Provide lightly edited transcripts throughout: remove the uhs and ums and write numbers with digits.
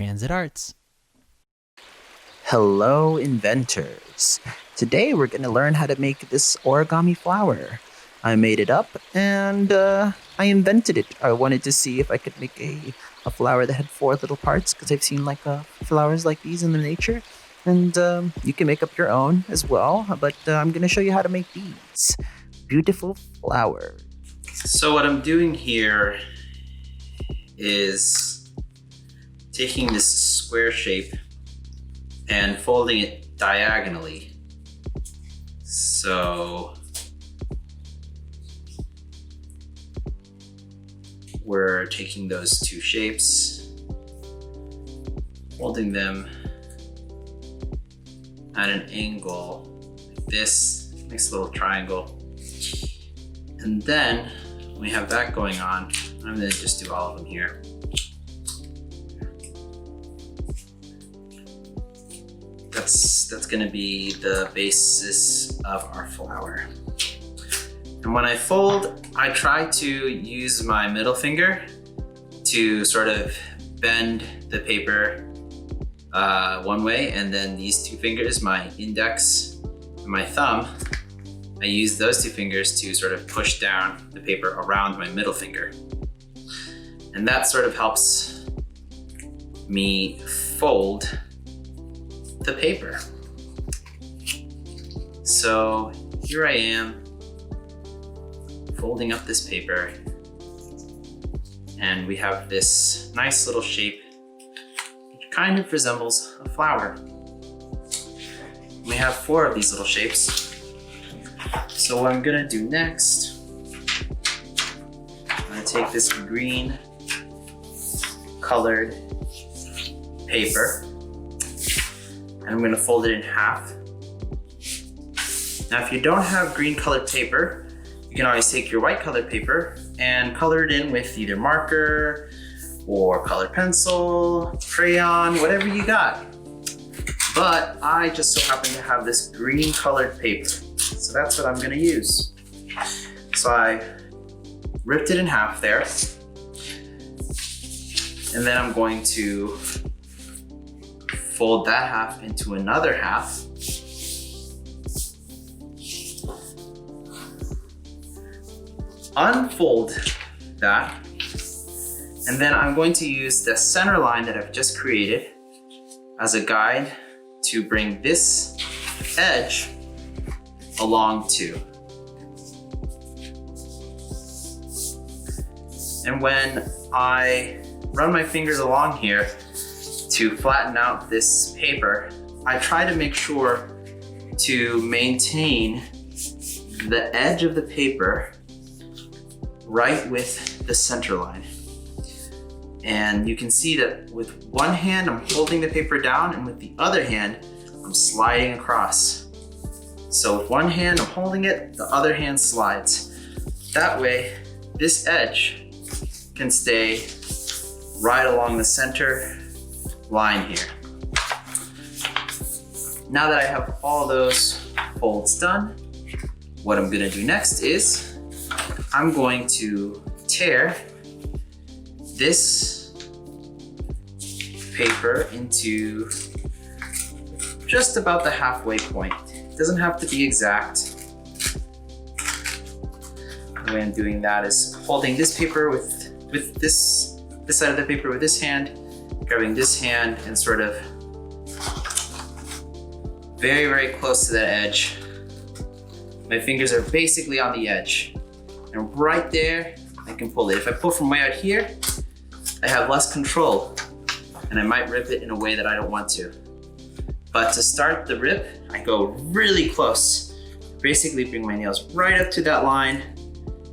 Transit Arts. Hello, inventors. Today we're going to learn how to make this origami flower. I made it up and I invented it. I wanted to see if I could make a flower that had 4 little parts because I've seen flowers like these in the nature. And you can make up your own as well, but I'm going to show you how to make these beautiful flowers. So what I'm doing here is taking this square shape and folding it diagonally. So we're taking those 2 shapes, folding them at an angle like this, nice little triangle. And then we have that going on. I'm gonna just do all of them here. That's gonna be the basis of our flower. And when I fold, I try to use my middle finger to sort of bend the paper one way, and then these 2 fingers, my index and my thumb, I use those 2 fingers to sort of push down the paper around my middle finger. And that sort of helps me fold the paper. So here I am folding up this paper, and we have this nice little shape which kind of resembles a flower. We have 4 of these little shapes. So what I'm gonna do next, I'm gonna take this green colored paper and I'm gonna fold it in half. Now, if you don't have green colored paper, you can always take your white colored paper and color it in with either marker or colored pencil, crayon, whatever you got. But I just so happen to have this green colored paper. So that's what I'm gonna use. So I ripped it in half there. And then I'm going to fold that half into another half. Unfold that. And then I'm going to use the center line that I've just created as a guide to bring this edge along too. And when I run my fingers along here to flatten out this paper, I try to make sure to maintain the edge of the paper right with the center line. And you can see that with one hand I'm holding the paper down, and with the other hand I'm sliding across. So with one hand I'm holding it, the other hand slides. That way this edge can stay right along the center line here. Now that I have all those folds done, what I'm gonna do next is I'm going to tear this paper into just about the halfway point. It doesn't have to be exact. The way I'm doing that is holding this paper with this side of the paper with this hand, grabbing this hand and sort of very, very close to that edge. My fingers are basically on the edge. And right there, I can pull it. If I pull from way out here, I have less control and I might rip it in a way that I don't want to. But to start the rip, I go really close. Basically bring my nails right up to that line,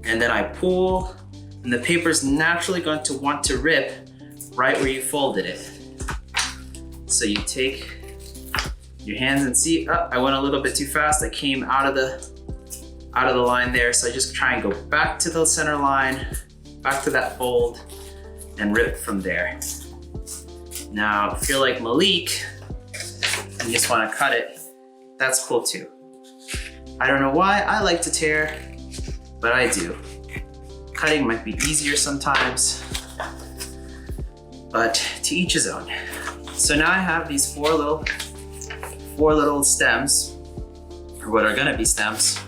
and then I pull, and the paper's naturally going to want to rip right where you folded it. So you take your hands and see, oh, I went a little bit too fast. I came out of the line there. So I just try and go back to the center line, back to that fold, and rip from there. Now, if you're like Malik and you just want to cut it, that's cool too. I don't know why I like to tear, but I do. Cutting might be easier sometimes, but to each his own. So now I have these four little stems, or what are gonna be stems.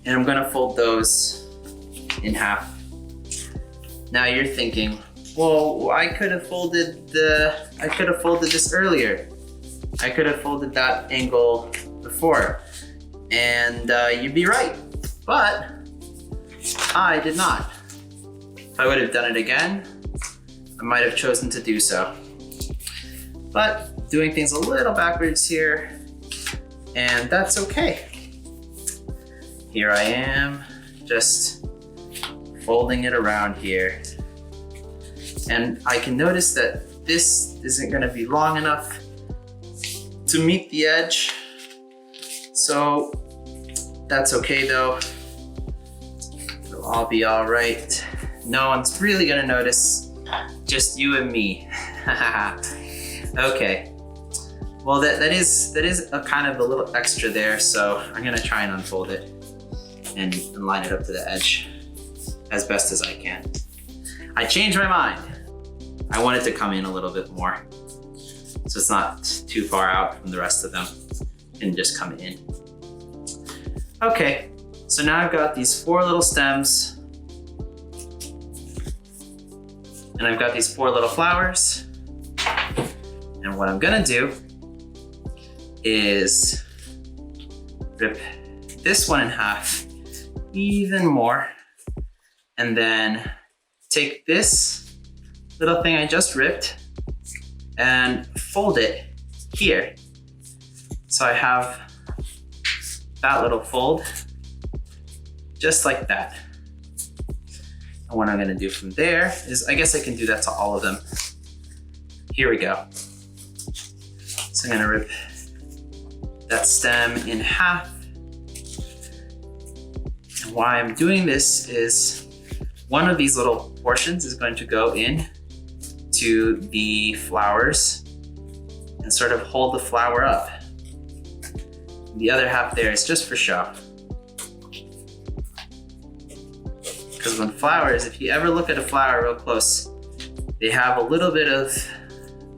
And I'm gonna fold those in half. Now you're thinking, well, I could have folded this earlier. I could have folded that angle before, and you'd be right, but I did not. If I would have done it again, I might have chosen to do so. But doing things a little backwards here, and that's okay. Here I am, just folding it around here. And I can notice that this isn't gonna be long enough to meet the edge. So that's okay though. It'll all be all right. No one's really gonna notice, just you and me. Okay. Well, that is a kind of a little extra there, so I'm gonna try and unfold it and line it up to the edge as best as I can. I changed my mind. I want it to come in a little bit more, so it's not too far out from the rest of them and just come in. Okay, so now I've got these four little stems, and I've got these four little flowers. And what I'm gonna do is rip this one in half even more, and then take this little thing I just ripped and fold it here. So I have that little fold, just like that. And what I'm gonna do from there is, I guess I can do that to all of them. Here we go. So I'm gonna rip that stem in half. And why I'm doing this is one of these little portions is going to go in to the flowers and sort of hold the flower up. The other half there is just for show. Because when flowers, if you ever look at a flower real close, they have a little bit of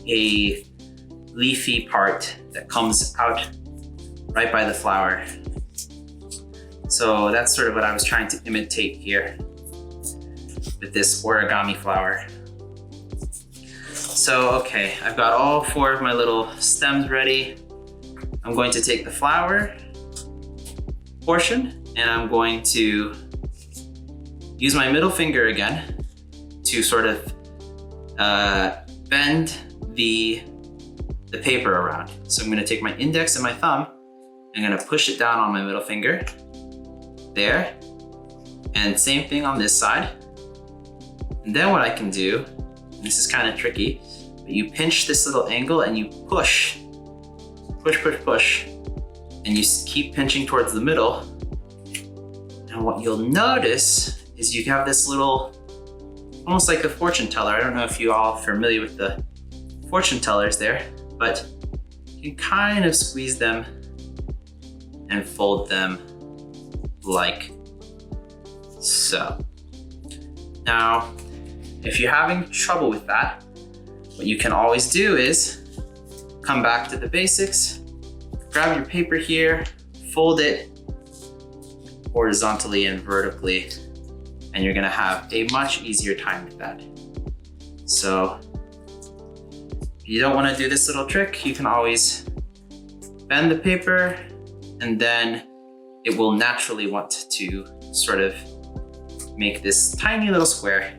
a leafy part that comes out right by the flower. So that's sort of what I was trying to imitate here with this origami flower. So, okay, I've got all four of my little stems ready. I'm going to take the flower portion and I'm going to use my middle finger again to sort of bend the paper around. So I'm gonna take my index and my thumb, I'm gonna push it down on my middle finger, there, and same thing on this side. And then what I can do, and this is kind of tricky, but you pinch this little angle and you push, and you keep pinching towards the middle. And what you'll notice is you have this little, almost like a fortune teller. I don't know if you all are familiar with the fortune tellers there, but you can kind of squeeze them and fold them like so. Now, if you're having trouble with that, what you can always do is come back to the basics, grab your paper here, fold it horizontally and vertically, and you're gonna have a much easier time with that. So if you don't wanna do this little trick, you can always bend the paper and then it will naturally want to sort of make this tiny little square.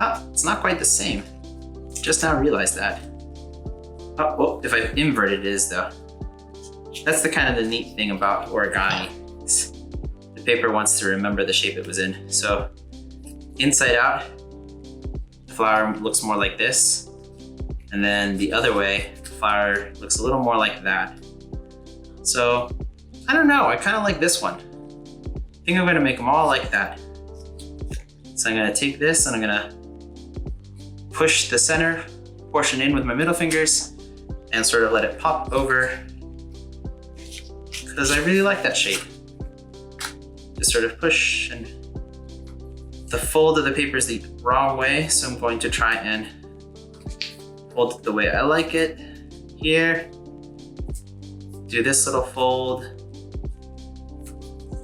Oh, it's not quite the same. Just now realized that. Oh, well, if I invert it, it is though. That's the kind of the neat thing about origami. The paper wants to remember the shape it was in. So inside out, the flower looks more like this. And then the other way, the flower looks a little more like that. So I don't know, I kind of like this one. I think I'm gonna make them all like that. So I'm gonna take this and I'm gonna push the center portion in with my middle fingers and sort of let it pop over, because I really like that shape. Just sort of push and the fold of the paper is the wrong way, so I'm going to try and fold it the way I like it. Here, do this little fold,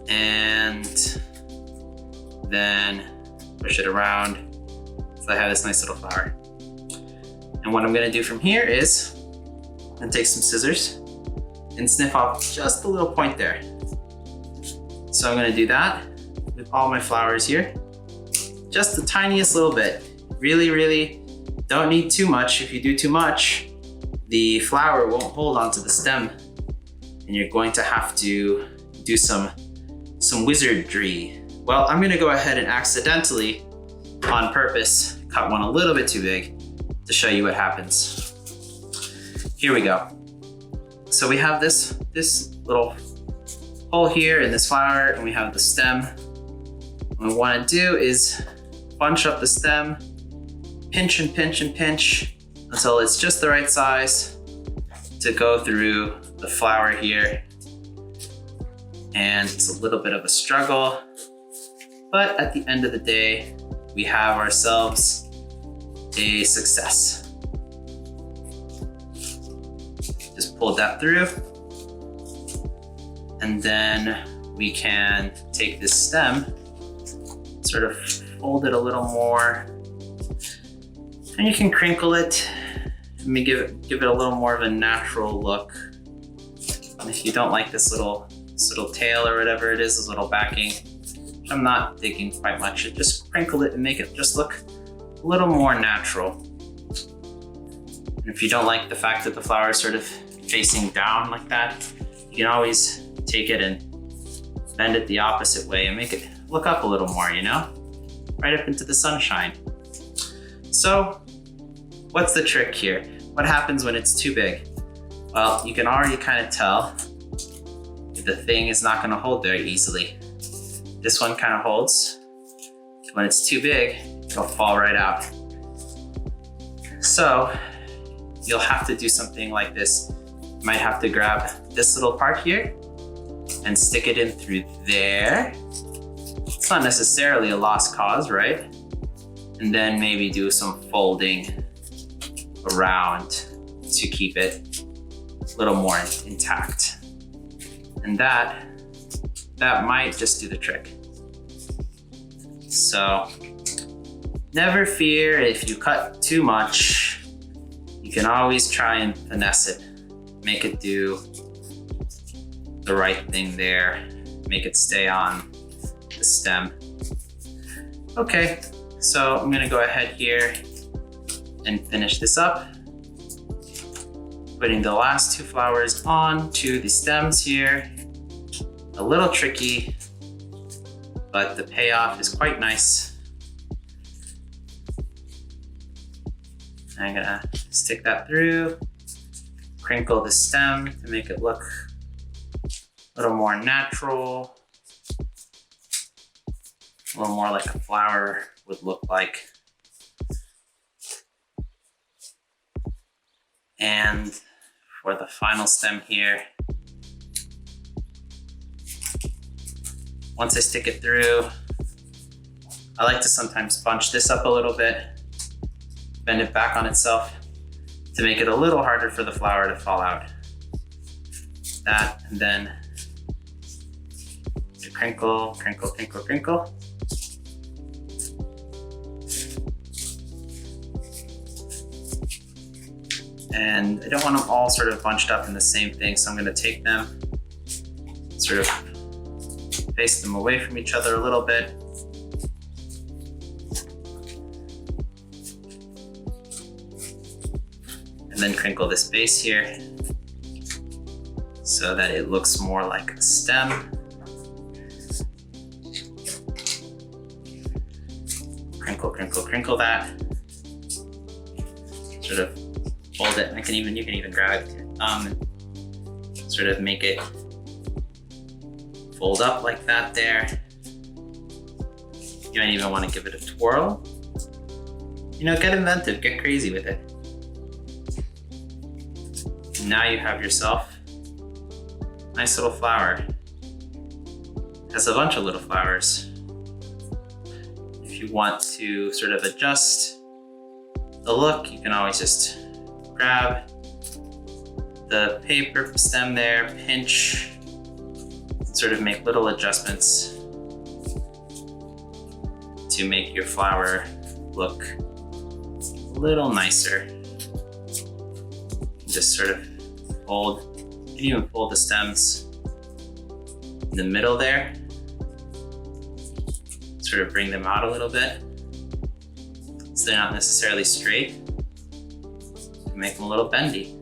and then push it around so I have this nice little flower. And what I'm gonna do from here is I'm gonna take some scissors and snip off just a little point there. So I'm gonna do that with all my flowers here. Just the tiniest little bit. Really, really don't need too much. If you do too much, the flower won't hold onto the stem and you're going to have to do some wizardry. Well, I'm gonna go ahead and accidentally, on purpose, cut one a little bit too big to show you what happens. Here we go. So we have this little hole here in this flower, and we have the stem. What we wanna do is bunch up the stem, pinch and pinch and pinch until it's just the right size to go through the flower here. And it's a little bit of a struggle, but at the end of the day, we have ourselves a success. Just pull that through, and then we can take this stem, sort of fold it a little more, and you can crinkle it. Let me give it a little more of a natural look. And if you don't like this little tail or whatever it is, this little backing, which I'm not digging quite much, just crinkle it and make it just look a little more natural. And if you don't like the fact that the flower is sort of facing down like that, you can always take it and bend it the opposite way and make it look up a little more, you know? Right up into the sunshine. So, what's the trick here? What happens when it's too big? Well, you can already kind of tell the thing is not gonna hold very easily. This one kind of holds. When it's too big, it'll fall right out. So you'll have to do something like this. You might have to grab this little part here and stick it in through there. It's not necessarily a lost cause, right? And then maybe do some folding around to keep it a little more intact. And that might just do the trick. So never fear if you cut too much. You can always try and finesse it. Make it do the right thing there. Make it stay on the stem. Okay, so I'm gonna go ahead here and finish this up. Putting the last two flowers onto the stems here. A little tricky, but the payoff is quite nice. I'm gonna stick that through, crinkle the stem to make it look a little more natural, a little more like a flower would look like. And for the final stem here, once I stick it through, I like to sometimes bunch this up a little bit, bend it back on itself to make it a little harder for the flower to fall out. That, and then to crinkle, crinkle, crinkle, crinkle. And I don't want them all sort of bunched up in the same thing, so I'm gonna take them, sort of face them away from each other a little bit. And then crinkle this base here so that it looks more like a stem. Crinkle, crinkle, crinkle that. Sort of fold it. You can even grab it with your thumb and sort of make it fold up like that there. You might even want to give it a twirl. You know, get inventive, get crazy with it. And now you have yourself a nice little flower. It has a bunch of little flowers. If if you want to sort of adjust the look, you can always just grab the paper stem there, pinch, and sort of make little adjustments to make your flower look a little nicer. Just sort of fold, you can even fold the stems in the middle there. Sort of bring them out a little bit so they're not necessarily straight. Make them a little bendy.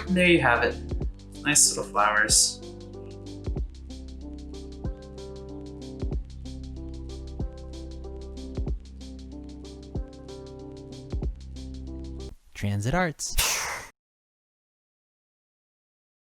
And there you have it. Nice little flowers. Transit Arts.